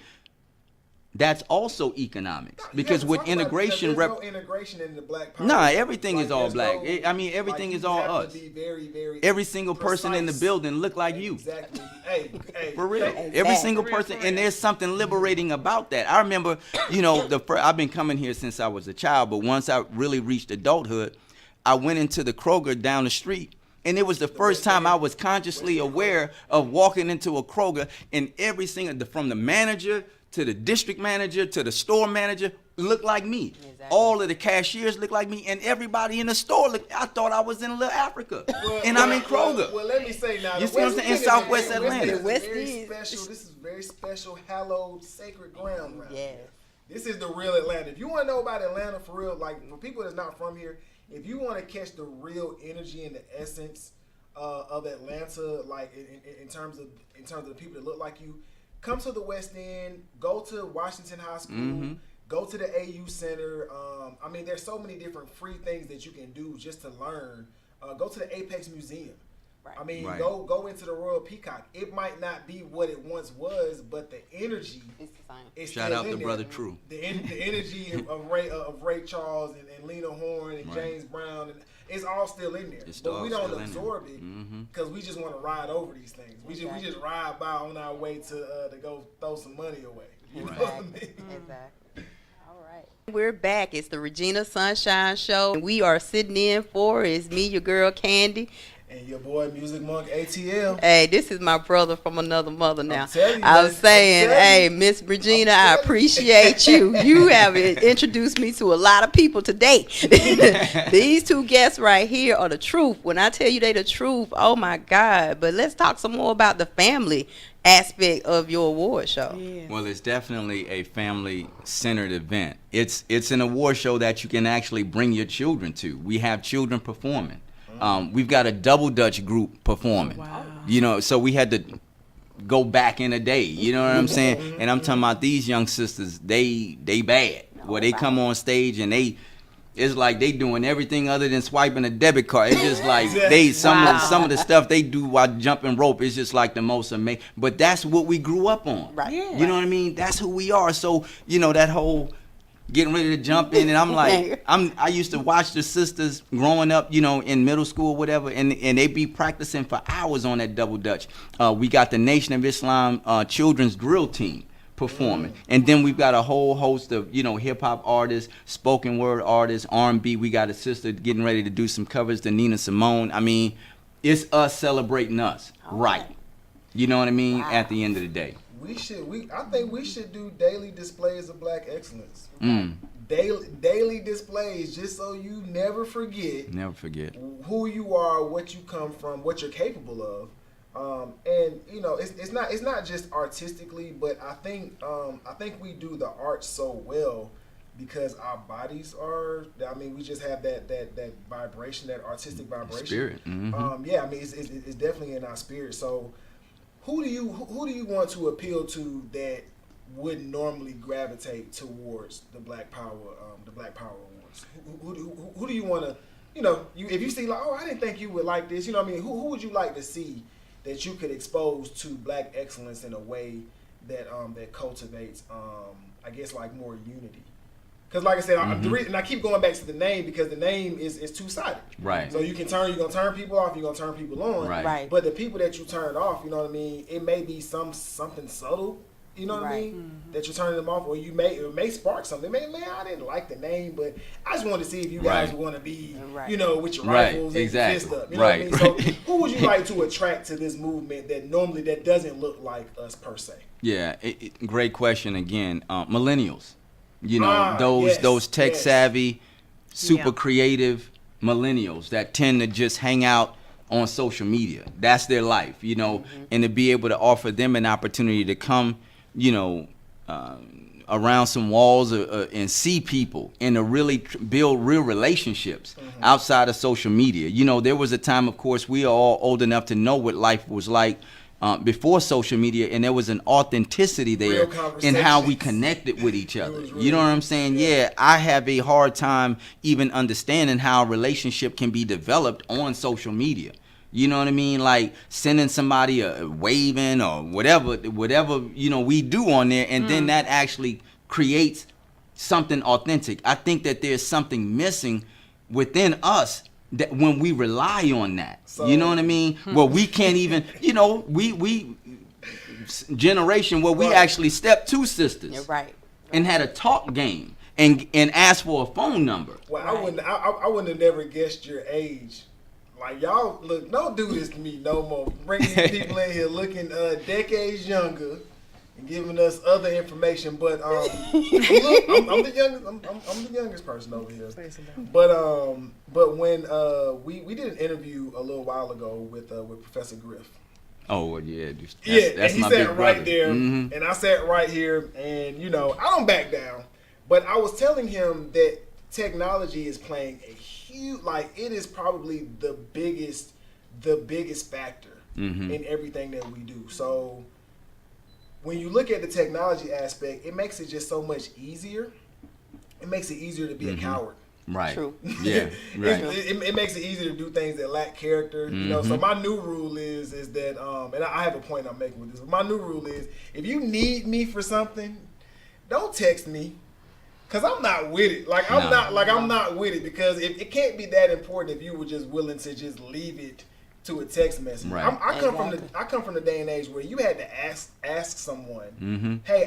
that's also economics, because with integration, there's no integration in the black power. Nah, everything is all there's black. no- Everything is you all have us. to be very, very Every single person in the precise. building look like you. Exactly. Hey, For real. hey, Every single person. And there's something liberating about that. I remember, I've been coming here since I was a child, but once I really reached adulthood, I went into the Kroger down the street. And it was the first time I was consciously aware of walking into a Kroger, and every single, from the manager to the district manager to the store manager, looked like me. Exactly. All of the cashiers looked like me, and everybody in the store I thought I was in Little Africa. And I'm in Kroger. Well, let me say now. You see what I'm saying? In Southwest Atlanta. West Very End. special. This is very special, hallowed, sacred ground. Right? Yes. This is the real Atlanta. If you want to know about Atlanta for real, like for people that's not from here, if you want to catch the real energy and the essence of Atlanta, like in terms of the people that look like you, come to the West End, go to Washington High School, go to the AU Center. There's so many different free things that you can do just to learn. Go to the Apex Museum. Right. Right. Go into the Royal Peacock. It might not be what it once was, but the energy It's the same. is Shout still out in to there. Brother True. The energy of Ray Charles and Lena Horne and James Brown, and it's all still in there. It's But all we don't still in absorb it because we just want to ride over these things. We just ride by on our way to go throw some money away. You know what I mean? Exactly. All right. We're back. It's the Regina Sunshine Show. And we are sitting in for is me, your girl Kandie. And your boy Monk ATL. Hey, this is my brother from another mother now. telling you, I was man. saying, I'm telling hey, you. Miss Regina, I telling you. appreciate you. You have introduced me to a lot of people today. These two guests right here are the truth. When I tell you they the truth, oh my God. But let's talk some more about the family aspect of your award show. Yeah. Well, it's definitely a family-centered event. It's an award show that you can actually bring your children to. We have children performing. We've got a double Dutch group performing. Wow. So we had to go back in the day. You know what I'm saying? And I'm talking about these young sisters. They bad. Well, they come on stage and It's like they doing everything other than swiping a debit card. It's just like Exactly. some of the stuff they do while jumping rope is just like the most amazing. But that's what we grew up on. Right. Yeah. You know what I mean? That's who we are. So, you know, that whole getting ready to jump in, and I'm like, I used to watch the sisters growing up, you know, in middle school, whatever, and they be practicing for hours on that double dutch. We got the Nation of Islam children's drill team performing, and then we've got a whole host of, you know, hip hop artists, spoken word artists, R&B. We got a sister getting ready to do some covers to Nina Simone. I mean, it's us celebrating us, right? You know what I mean? Wow. At the end of the day. I think we should do daily displays of Black excellence. Mm. Daily displays, just so you never forget Never forget. who you are, what you come from, what you're capable of. And you know, it's not just artistically, but I think we do the art so well because our bodies are. I mean, we just have that vibration, that artistic vibration. Spirit. Mm-hmm. Yeah, I mean, it's definitely in our spirit. So, who do you want to appeal to that wouldn't normally gravitate towards the Black Power Awards? Who do you want to, you know, if you see like, oh, I didn't think you would like this, you know what I mean? Who would you like to see that you could expose to Black excellence in a way that that cultivates, I guess, like more unity? Because like I said, the reason I keep going back to the name, because the name is two-sided. Right. So you're gonna turn people off, you're gonna turn people on. Right. But the people that you turn off, you know what I mean, it may be something subtle, you know what I mean, that you're turning them off, or it may spark something. Man, I didn't like the name, but I just wanted to see if you guys want to be, you know, with your rifles and your fist up. You know what I mean? So who would you like to attract to this movement that doesn't look like us per se? Yeah, great question again. Millennials, you know, those tech savvy, super creative millennials that tend to just hang out on social media. That's their life, you know, and to be able to offer them an opportunity to come, you know, around some walls and see people and to really build real relationships outside of social media. You know, there was a time, of course, we are all old enough to know what life was like before social media, and there was an authenticity there in how we connected with each other. You know what I'm saying? Yeah, I have a hard time even understanding how a relationship can be developed on social media. You know what I mean? Like sending somebody a waving or whatever, you know, we do on there, and then that actually creates something authentic. I think that there's something missing within us that when we rely on that, so, you know what I mean? Well, we can't even, you know, we generation where we actually stepped to sisters, and had a talk game and asked for a phone number. Well, I wouldn't have never guessed your age. Like, y'all, look, don't do this to me no more. Bringing people in here looking decades younger and giving us other information. But look, I'm the youngest person over here. But when we did an interview a little while ago with Professor Griff. Oh well, yeah, that's and he sat right there, and I sat right here, and you know, I don't back down. But I was telling him that technology is playing a huge, like, it is probably the biggest factor in everything that we do. So when you look at the technology aspect, it makes it just so much easier. It makes it easier to be a coward. Right. True. Yeah. Right. It makes it easier to do things that lack character. You know. So my new rule is that and I have a point I'm making with this. But my new rule is, if you need me for something, don't text me. Cause I'm not with it. I'm not with it, because it can't be that important if you were just willing to just leave it to a text message. Right. I come from the day and age where you had to ask someone, hey,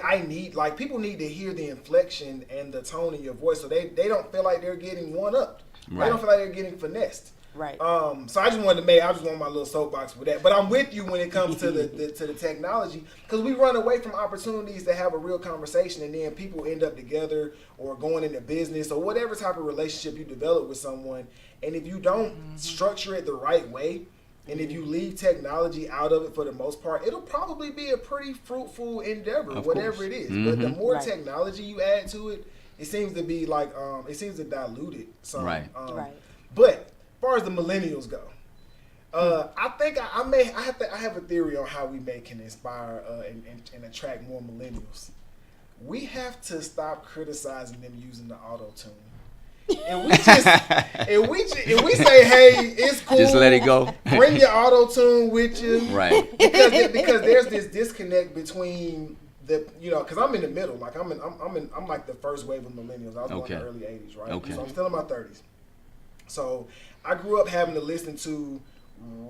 people need to hear the inflection and the tone in your voice, so they don't feel like they're getting one upped. Right. They don't feel like they're getting finessed. Right. So I just want my little soapbox with that. But I'm with you when it comes to the technology, because we run away from opportunities to have a real conversation, and then people end up together or going into business or whatever type of relationship you develop with someone. And if you don't structure it the right way, and if you leave technology out of it for the most part, it'll probably be a pretty fruitful endeavor, whatever it is. But the more technology you add to it, it seems to be like it seems to dilute it. So, but as far as the millennials go, I think I have a theory on how we can inspire and attract more millennials. We have to stop criticizing them using the auto-tune. if we say, hey, it's cool. Just let it go. Bring your auto tune with you. Right. Because there's this disconnect between the, because I'm in the middle. Like I'm like the first wave of millennials. I was born in the early '80s, right? Okay. So I'm still in my 30s. So I grew up having to listen to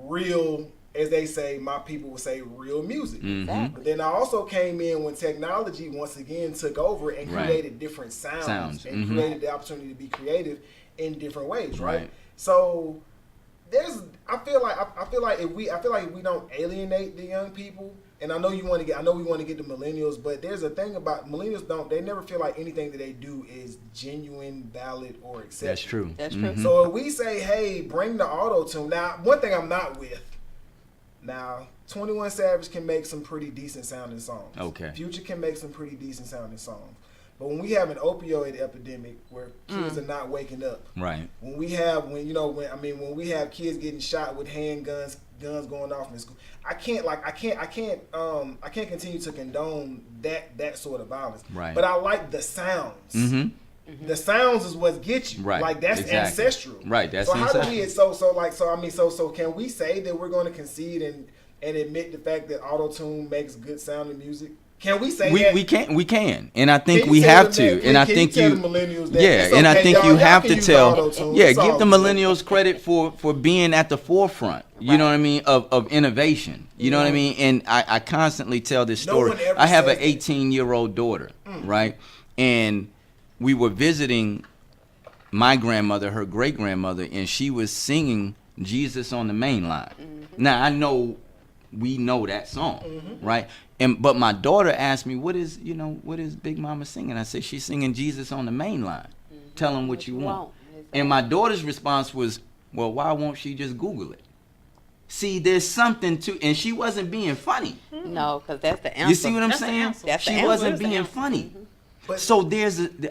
real, as they say, my people would say, real music. Mm-hmm. But then I also came in when technology once again took over and created different sounds and created the opportunity to be creative in different ways, right? So I feel like if we don't alienate the young people, and I know we want to get the millennials, but there's a thing about millennials, they never feel like anything that they do is genuine, valid, or accepted. That's true. That's true. So if we say, hey, bring the auto tune. Now, one thing I'm not with. Now, 21 Savage can make some pretty decent sounding songs. Okay. Future can make some pretty decent sounding songs. But when we have an opioid epidemic where kids are not waking up, right? When we have when we have kids getting shot with handguns, guns going off in school, I can't continue to condone that sort of violence. Right. But I like the sounds. Mm-hmm. The sounds is what gets you. Right. Like that's ancestral. Right. That's so ancestral. How do we so can we say that we're going to concede and admit the fact that auto-tune makes good sounding music? Can we say that? We can, and I think we have to, and I think you, and I think you have to tell, give the millennials credit for being at the forefront. You know what I mean of innovation. You know what I mean, and I constantly tell this story. I have an 18-year-old daughter, right, and we were visiting my grandmother, her great grandmother, and she was singing Jesus on the Main Line. Now we know that song, right? But my daughter asked me, what is Big Mama singing? I said, she's singing Jesus on the Main Line. Tell him what you want. And my daughter's response was, well, why won't she just Google it? See, there's something to, and she wasn't being funny. No, because that's the answer. You see what I'm saying? She wasn't being funny. So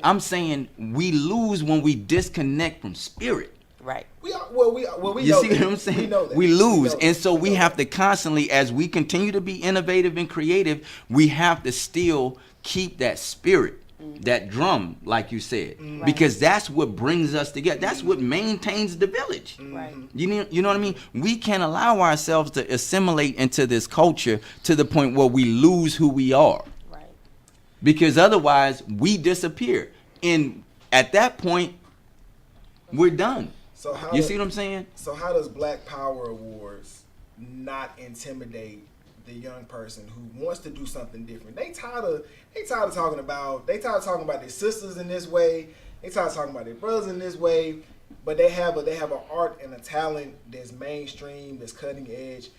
I'm saying we lose when we disconnect from spirit. Right. You see what I'm saying? We know that. We lose. And so we have to constantly, as we continue to be innovative and creative, we have to still keep that spirit, that drum, like you said, because that's what brings us together. That's what maintains the village. Right. You know what I mean? We can't allow ourselves to assimilate into this culture to the point where we lose who we are. Right. Because otherwise we disappear. And at that point, we're done. So you see what I'm saying? So how does Black Power Awards not intimidate the young person who wants to do something different? They tired of talking about their sisters in this way. They tired of talking about their brothers in this way. But they have an art and a talent that's mainstream, that's cutting edge.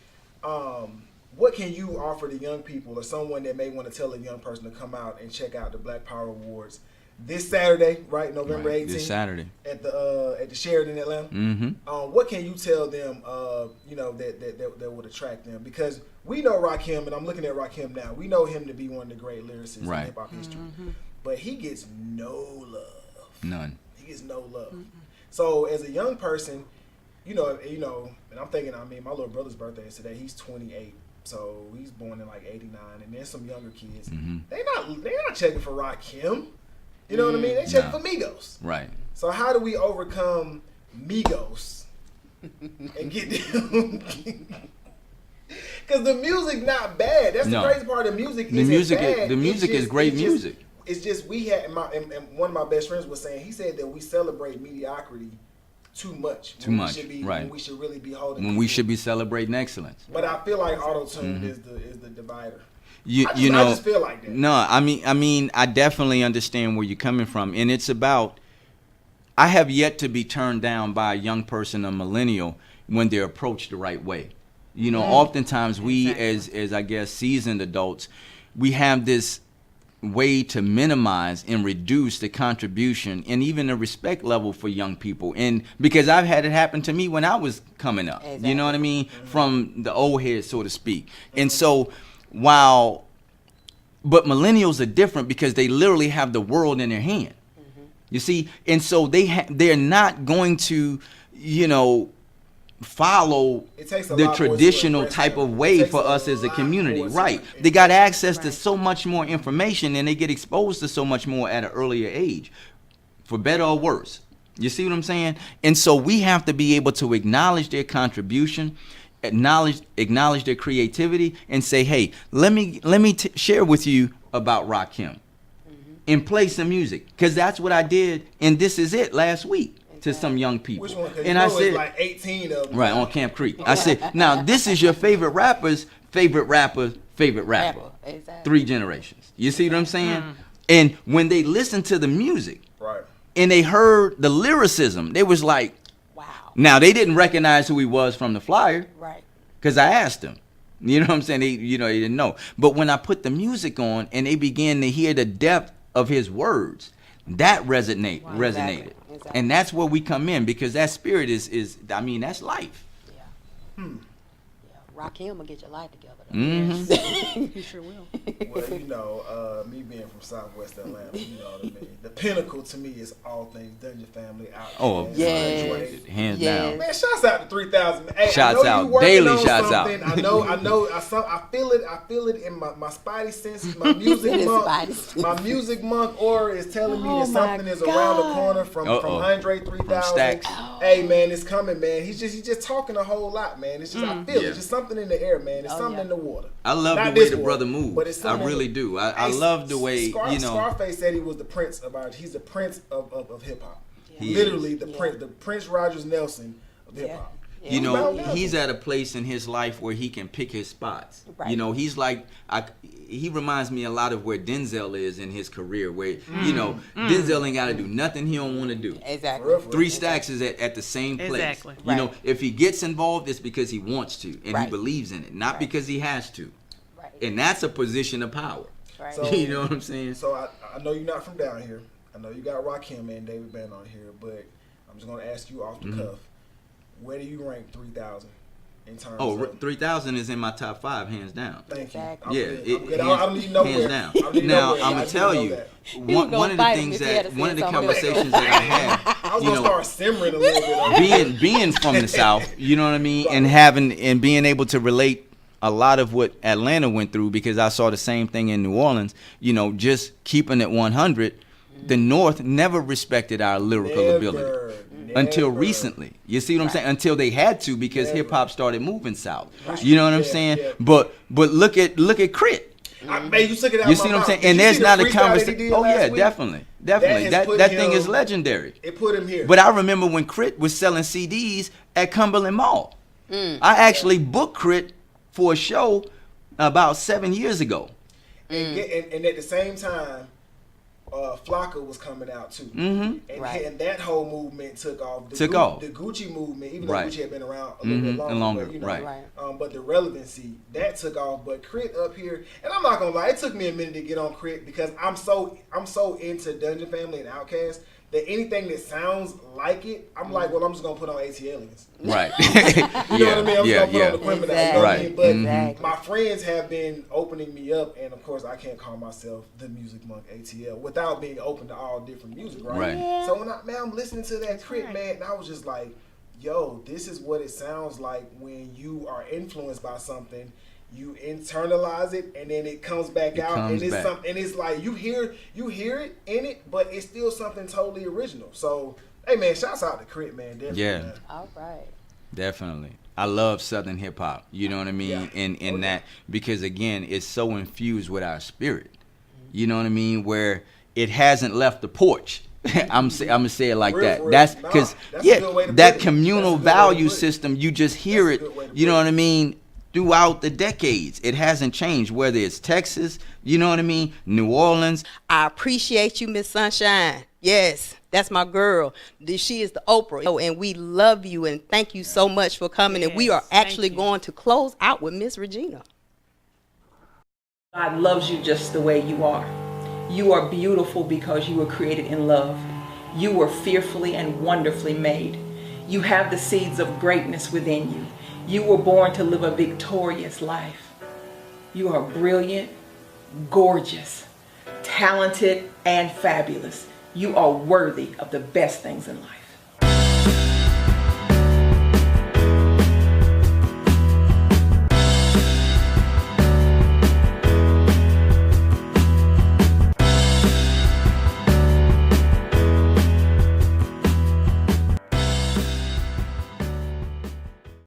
What can you offer the young people or someone that may want to tell a young person to come out and check out the Black Power Awards this Saturday, right, November 18th, this Saturday at the Sheraton, Atlanta? What can you tell them, that would attract them? Because we know Rakim, and I'm looking at Rakim now. We know him to be one of the great lyricists in hip hop history, but he gets no love. None. He gets no love. So as a young person, and I'm thinking, my little brother's birthday is today. He's 28. So he's born in like 89, and there's some younger kids. They're not checking for Rakim. You know what I mean? They check for Migos. Right. So how do we overcome Migos and get them? Because the music not bad. That's the crazy part. The music isn't bad. The music is great music. It's just we had, and one of my best friends was saying, he said that we celebrate mediocrity too much. Right. When we should really be holding. When we should be celebrating excellence. But I feel like auto-tune is the divider. I just feel like that. No, I mean, I definitely understand where you're coming from, and it's about. I have yet to be turned down by a young person, a millennial, when they're approached the right way. Oftentimes we, as I guess seasoned adults, we have this way to minimize and reduce the contribution and even the respect level for young people. And because I've had it happen to me when I was coming up, you know what I mean, from the old head, so to speak. And so. But millennials are different because they literally have the world in their hand. You see, and so they're not going to, follow the traditional type of way for us as a community, right? They got access to so much more information and they get exposed to so much more at an earlier age, for better or worse. You see what I'm saying? And so we have to be able to acknowledge their contribution, acknowledge their creativity, and say, hey, let me share with you about Rakim, and play some music, because that's what I did. And This Is It last week to some young people. Which one? And I said, it's like 18 of them. right, on Camp Creek. I said, now this is your favorite rapper's favorite rapper's favorite rapper. Exactly. 3 generations. You see what I'm saying? And when they listened to the music, Right. and they heard the lyricism, they was like, Wow. now they didn't recognize who he was from the flyer, Right. because I asked them. You know what I'm saying? They didn't know. But when I put the music on and they began to hear the depth of his words, that resonated. Exactly. And that's where we come in, because that spirit is that's life. Yeah. Rakim will get your life together. Mm-hmm. You sure will. Well, me being from Southwest Atlanta, you know what I mean. The pinnacle to me is all things Dungeon Family out. Oh, Yes. hands Yes. down. Man, shouts out to 3,000. Hey, Shouts I know out. You working Daily on shouts out. something. I feel it. I feel it in my spidey senses. My music His monk. spidey senses. My music monk aura is telling me Oh that something my is around the God. corner from Andre 3000. Stacks. Hey man, it's coming, man. He's just talking a whole lot, man. It's just I feel it. It's just something in the air, man. It's something in the water. I love Not the way this the one, brother moves. but it's I something- really do. I Hey, love the way, Scarface said he was the prince of our. He's the prince of hip hop. He Literally is. the prince, the Prince Rogers Nelson of hip hop. Yeah. He's at a place in his life where he can pick his spots. Right. He's like, he reminds me a lot of where Denzel is in his career, where, Denzel ain't got to do nothing he don't want to do. Exactly. 3 Stacks is at the same place. Exactly. Right. If he gets involved, it's because he wants to and he Right. believes in it, not Right. because he has to. Right. And that's a position of power. Right. So- You know what I'm saying? So I know you're not from down here. I know you got Rakim and David Band on here, but I'm just gonna ask you off the cuff. Where do you rank 3,000 in terms of? 3,000 is in my top 5, hands down. Thank you. Exactly. Yeah, I'm good. I don't need to know hands where. down. I don't need to know Now where. I'm I gonna just tell know you, that. was gonna one of the fight him things if he had that to one say of the something. conversations that I had, I was gonna start simmering a little bit. On being from the South, you know what I mean, and being able to relate a lot of what Atlanta went through, because I saw the same thing in New Orleans. Just keeping it 100. The North never respected our lyrical ability. Until recently. You see what I'm saying? Until they had to, because hip hop started moving south. You know what I'm saying? Yeah. But look at Crit. Man, you took it out You my see what I'm mouth. saying? Did And you there's see the not a freestyle that he conversation. did Oh last yeah, week? definitely. has That put thing him- is legendary. It put him here. But I remember when Crit was selling CDs at Cumberland Mall. I actually booked Crit for a show about 7 years ago. And at the same time, Flocka was coming out too. And that whole movement took off. The Gucci movement, even though Right. Gucci had been around a little bit longer. But, right. But the relevancy, that took off. But Crit up here, and I'm not gonna lie, it took me a minute to get on Crit, because I'm so into Dungeon Family and Outkast that anything that sounds like it, I'm like, well, I'm just gonna put on ATLians. Right. You know what I mean? I'm just gonna put on the criminal. Exactly. You know what I mean? But Exactly. my friends have been opening me up, and of course, I can't call myself the Music Monk ATL without being open to all different music, right? Right. Yeah. So when I'm listening to that Crit, man, and I was just like, yo, this is what it sounds like when you are influenced by something. You internalize it, and then it comes back out, comes and it's back. something, and it's like you hear it in it, but it's still something totally original. So, hey, man, shouts out to Crit, man. Definitely, Yeah. man. All right. Definitely. I love Southern hip hop. You know what I mean? Yeah. That, because again, it's so infused with our spirit. You know what I mean? Where it hasn't left the porch. I'm gonna say it like Real, that. for real. That's Nah, because that's a good way to that put it. communal That's a good way to value put it. system, you just hear That's a it. good way to You know put what I mean? Throughout the decades, it hasn't changed. Whether it's Texas, you know what I mean, New Orleans. I appreciate you, Miss Sunshine. Yes, that's my girl. She is the Oprah. Oh, and we love you, and thank you so much for coming. And we are Yes, thank actually you. going to close out with Miss Regina. God loves you just the way you are. You are beautiful because you were created in love. You were fearfully and wonderfully made. You have the seeds of greatness within you. You were born to live a victorious life. You are brilliant, gorgeous, talented, and fabulous. You are worthy of the best things in life.